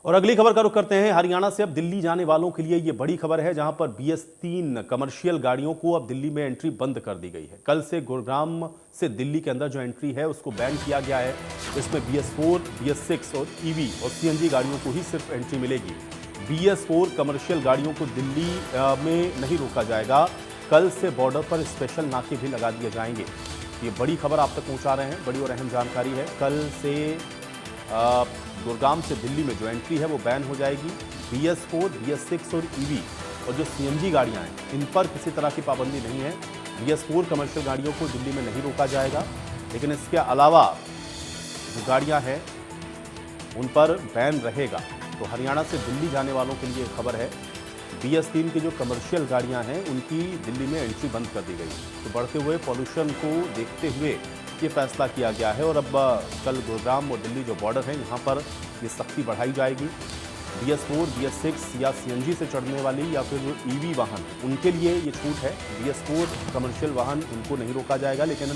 और अगली खबर का रुख करते हैं हरियाणा से। अब दिल्ली जाने वालों के लिए ये बड़ी खबर है, जहां पर BS3 कमर्शियल गाड़ियों को अब दिल्ली में एंट्री बंद कर दी गई है। कल से गुरुग्राम से दिल्ली के अंदर जो एंट्री है उसको बैन किया गया है। इसमें BS4, BS6 और EV और CNG गाड़ियों को ही सिर्फ एंट्री मिलेगी। BS4 कमर्शियल गाड़ियों को दिल्ली में नहीं रोका जाएगा। कल से बॉर्डर पर स्पेशल नाके भी लगा दिए जाएंगे। ये बड़ी खबर आप तक पहुंचा रहे हैं, बड़ी और अहम जानकारी है। कल से गुरुग्राम से दिल्ली में जो एंट्री है वो बैन हो जाएगी। BS4, BS6 और EV और जो CNG गाड़ियां हैं इन पर किसी तरह की पाबंदी नहीं है। BS4 कमर्शियल गाड़ियों को दिल्ली में नहीं रोका जाएगा, लेकिन इसके अलावा जो गाड़ियां हैं उन पर बैन रहेगा। तो हरियाणा से दिल्ली जाने वालों के लिए खबर है, BS3 की जो कमर्शियल गाड़ियां हैं उनकी दिल्ली में एंट्री बंद कर दी गई। तो बढ़ते हुए पॉल्यूशन को देखते हुए ये फैसला किया गया है और अब कल गुरुग्राम और दिल्ली जो बॉर्डर है यहाँ पर ये सख्ती बढ़ाई जाएगी। BS4, BS6 या CNG से चढ़ने वाली या फिर जो EV वाहन उनके लिए ये छूट है। BS4 कमर्शियल वाहन उनको नहीं रोका जाएगा, लेकिन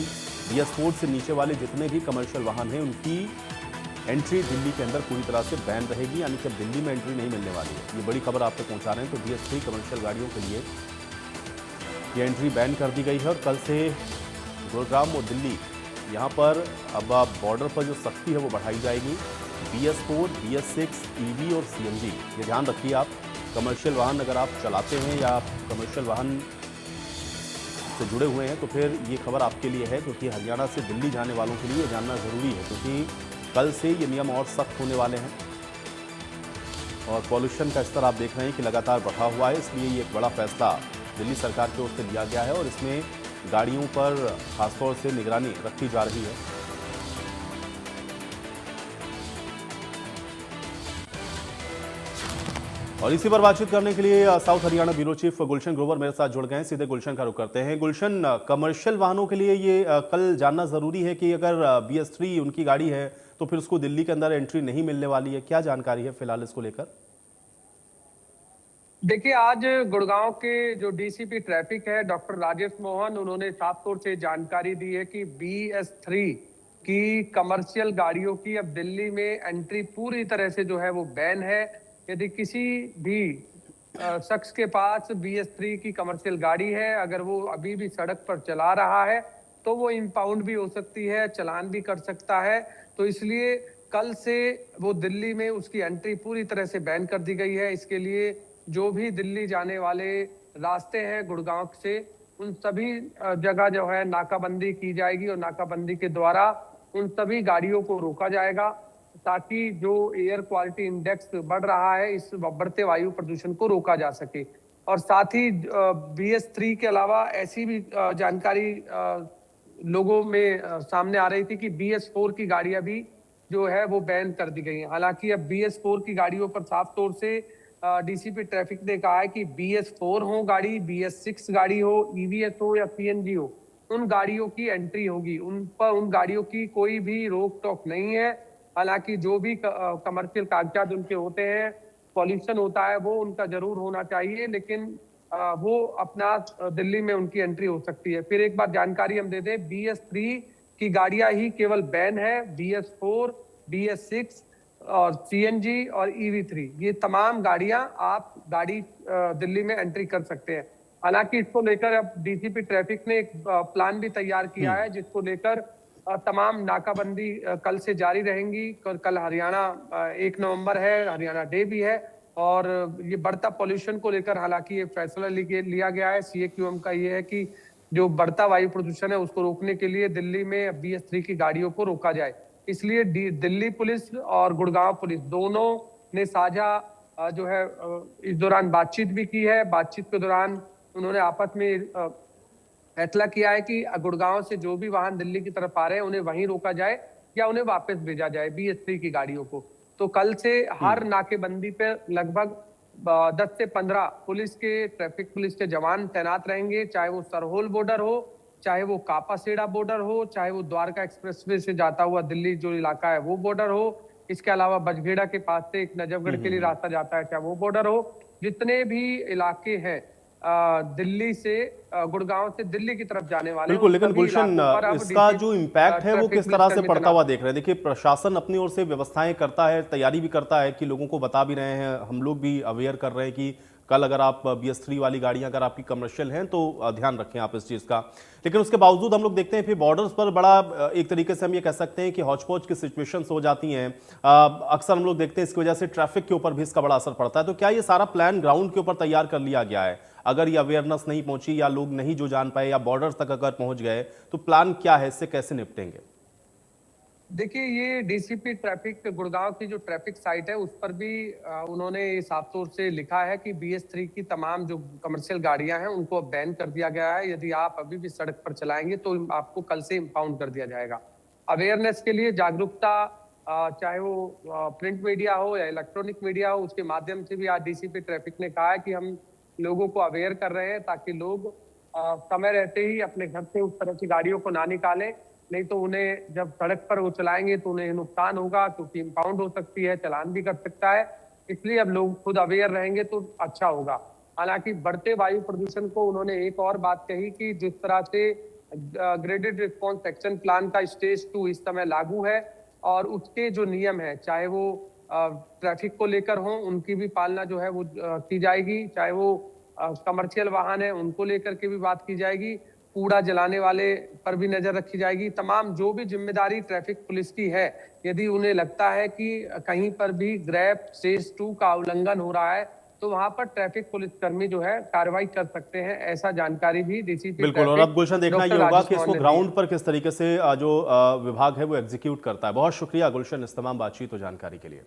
BS4 से नीचे वाले जितने भी कमर्शियल वाहन हैं उनकी एंट्री दिल्ली के अंदर पूरी तरह से बैन रहेगी, यानी कि अब दिल्ली में एंट्री नहीं मिलने वाली है। ये बड़ी खबर आप तक पहुंचा रहे हैं। तो BS3 कमर्शियल गाड़ियों के लिए ये एंट्री बैन कर दी गई है और कल से गुरुग्राम और दिल्ली यहाँ पर अब बॉर्डर पर जो सख्ती है वो बढ़ाई जाएगी। BS4, BS6, EV और CNG, ये ध्यान रखिए आप। कमर्शियल वाहन अगर आप चलाते हैं या आप कमर्शियल वाहन से जुड़े हुए हैं तो फिर ये खबर आपके लिए है, क्योंकि हरियाणा से दिल्ली जाने वालों के लिए ये जानना ज़रूरी है, क्योंकि कल से ये नियम और सख्त होने वाले हैं। और पॉल्यूशन का स्तर आप देख रहे हैं कि लगातार बढ़ा हुआ है, इसलिए ये एक बड़ा फैसला दिल्ली सरकार की ओर से लिया गया है और इसमें गाड़ियों पर खासतौर से निगरानी रखी जा रही है। और इसी पर बातचीत करने के लिए south Haryana bureau chief Gulshan Grover मेरे साथ जुड़ गए हैं। सीधे गुलशन का रुख करते हैं। गुलशन, कमर्शियल वाहनों के लिए ये कल जानना जरूरी है कि अगर BS3 उनकी गाड़ी है तो फिर उसको दिल्ली के अंदर एंट्री नहीं मिलने वाली है। क्या जानकारी है फिलहाल इसको लेकर? देखिए, आज गुड़गांव के जो DCP ट्रैफिक है डॉक्टर राजेश मोहन, उन्होंने साफ तौर से जानकारी दी है कि BS3 की कमर्शियल गाड़ियों की अब दिल्ली में एंट्री पूरी तरह से जो है वो बैन है। यदि किसी भी शख्स के पास BS3 की कमर्शियल गाड़ी है, अगर वो अभी भी सड़क पर चला रहा है तो वो इम्पाउंड भी हो सकती है, चालान भी कर सकता है। तो इसलिए कल से वो दिल्ली में उसकी एंट्री पूरी तरह से बैन कर दी गई है। इसके लिए जो भी दिल्ली जाने वाले रास्ते हैं गुड़गांव से, उन सभी जगह जो है नाकाबंदी की जाएगी और नाकाबंदी के द्वारा उन सभी गाड़ियों को रोका जाएगा, ताकि जो एयर क्वालिटी इंडेक्स बढ़ रहा है, इस बढ़ते वायु प्रदूषण को रोका जा सके। और साथ ही BS3 के अलावा ऐसी भी जानकारी लोगों में सामने आ रही थी कि BS4 की गाड़ियां भी जो है वो बैन कर दी गई हैं। हालांकि अब BS4 की गाड़ियों पर साफ तौर से DCP ट्रैफिक ने कहा है कि BS4 हो गाड़ी, BS6 गाड़ी हो, EVS हो या CNG हो, उन गाड़ियों की एंट्री होगी। उन पर उन गाड़ियों की कोई भी रोक टोक नहीं है। हालांकि जो भी कमर्शियल कागजात उनके होते हैं, पॉल्यूशन होता है, वो उनका जरूर होना चाहिए, लेकिन वो अपना दिल्ली में उनकी एंट्री हो सकती है। फिर एक बार जानकारी हम दे दें, BS3 की गाड़ियां ही केवल बैन है। BS4, BS6 और CNG और EV3, ये तमाम गाड़ियां आप दिल्ली में एंट्री कर सकते हैं। हालांकि इसको लेकर अब DCP ट्रैफिक ने एक प्लान भी तैयार किया है, जिसको लेकर तमाम नाकाबंदी कल से जारी रहेंगी। कल हरियाणा 1 नवंबर है, हरियाणा डे भी है और ये बढ़ता पॉल्यूशन को लेकर हालांकि ये फैसला लिया गया है। CAQM का ये है कि जो बढ़ता वायु प्रदूषण है उसको रोकने के लिए दिल्ली में BS3 की गाड़ियों को रोका जाए। इसलिए दिल्ली पुलिस और गुड़गांव पुलिस दोनों ने साझा जो है इस दौरान बातचीत भी की है। बातचीत के दौरान उन्होंने आपस में फैसला किया है कि गुड़गांव से जो भी वाहन दिल्ली की तरफ आ रहे हैं उन्हें वहीं रोका जाए या उन्हें वापस भेजा जाए BS3 की गाड़ियों को। तो कल से हर नाकेबंदी पे लगभग 10 से 15 पुलिस के ट्रैफिक पुलिस के जवान तैनात रहेंगे, चाहे वो सरहोल बॉर्डर हो, चाहे वो कापासेड़ा बॉर्डर हो, चाहे वो द्वारका एक्सप्रेसवे से जाता हुआ दिल्ली जो इलाका है वो बॉर्डर हो, इसके अलावा बजखेड़ा के पास से एक नजफगढ़ के लिए रास्ता जाता है, चाहे वो बॉर्डर हो। जितने भी इलाके हैं दिल्ली से गुड़गांव से दिल्ली की तरफ जाने वाले हैं, बिल्कुल, उन लेकिन सभी गुलशन इलाकों पर अब इसका डीसी जो इम्पैक्ट है वो ट्रैफिक किस तरह से पुलिसकर्मी पड़ता हुआ तैनात देख रहे हैं? देखिए, प्रशासन अपनी ओर से व्यवस्थाएं करता है, तैयारी भी करता है कि लोगों को बता भी रहे हैं, हम लोग भी अवेयर कर रहे हैं कि कल अगर आप BS3 वाली गाड़ियां अगर आपकी कमर्शियल हैं तो ध्यान रखें आप इस चीज़ का। लेकिन उसके बावजूद हम लोग देखते हैं फिर बॉर्डर्स पर बड़ा एक तरीके से हम ये कह सकते हैं कि हौच-पौच की सिचुएशंस हो जाती हैं। अक्सर हम लोग देखते हैं इसकी वजह से ट्रैफिक के ऊपर भी इसका बड़ा असर पड़ता है। तो क्या ये सारा प्लान ग्राउंड के ऊपर तैयार कर लिया गया है? अगर ये अवेयरनेस नहीं पहुंची या लोग नहीं जो जान पाए या बॉर्डर तक अगर पहुंच गए तो प्लान क्या है, इससे कैसे निपटेंगे? देखिए, ये डीसीपी ट्रैफिक गुड़गांव की जो ट्रैफिक साइट है उस पर भी उन्होंने साफ तौर से लिखा है कि BS3 की तमाम जो कमर्शियल गाड़ियां हैं उनको अब बैन कर दिया गया है। यदि आप अभी भी सड़क पर चलाएंगे तो आपको कल से इम्पाउंड कर दिया जाएगा। अवेयरनेस के लिए जागरूकता, चाहे वो प्रिंट मीडिया हो या इलेक्ट्रॉनिक मीडिया हो, उसके माध्यम से भी आज डीसीपी ट्रैफिक ने कहा है कि हम लोगों को अवेयर कर रहे हैं ताकि लोग समय रहते ही अपने घर से उस तरह की गाड़ियों को ना निकालें, नहीं तो उन्हें जब सड़क पर वो चलाएंगे तो उन्हें नुकसान होगा, क्योंकि इम्पाउंड हो सकती है, चालान भी कर सकता है। इसलिए अब लोग खुद अवेयर रहेंगे तो अच्छा होगा। हालांकि बढ़ते वायु प्रदूषण को उन्होंने एक और बात कही कि जिस तरह से ग्रेडेड रिस्पॉन्स एक्शन प्लान का स्टेज 2 इस समय लागू है और उसके जो नियम है, चाहे वो ट्रैफिक को लेकर हो, उनकी भी पालना जो है वो की जाएगी, चाहे वो कमर्शियल वाहन है उनको लेकर के भी बात की जाएगी, कूड़ा जलाने वाले पर भी नजर रखी जाएगी। तमाम जो भी जिम्मेदारी ट्रैफिक पुलिस की है, यदि उन्हें लगता है कि कहीं पर भी ग्रैप स्टेज 2 का उल्लंघन हो रहा है तो वहां पर ट्रैफिक पुलिसकर्मी जो है कार्रवाई कर सकते हैं। ऐसा जानकारी भी डीसीपी बिल्कुल, और ट्रैफिक अब गुलशन देखना डॉक्टर ये होगा राजेश कि मोहन इसको ने दी ग्राउंड है। पर किस तरीके से जो विभाग है वो एग्जीक्यूट करता है। बहुत शुक्रिया गुलशन इस तमाम बातचीत और जानकारी के लिए।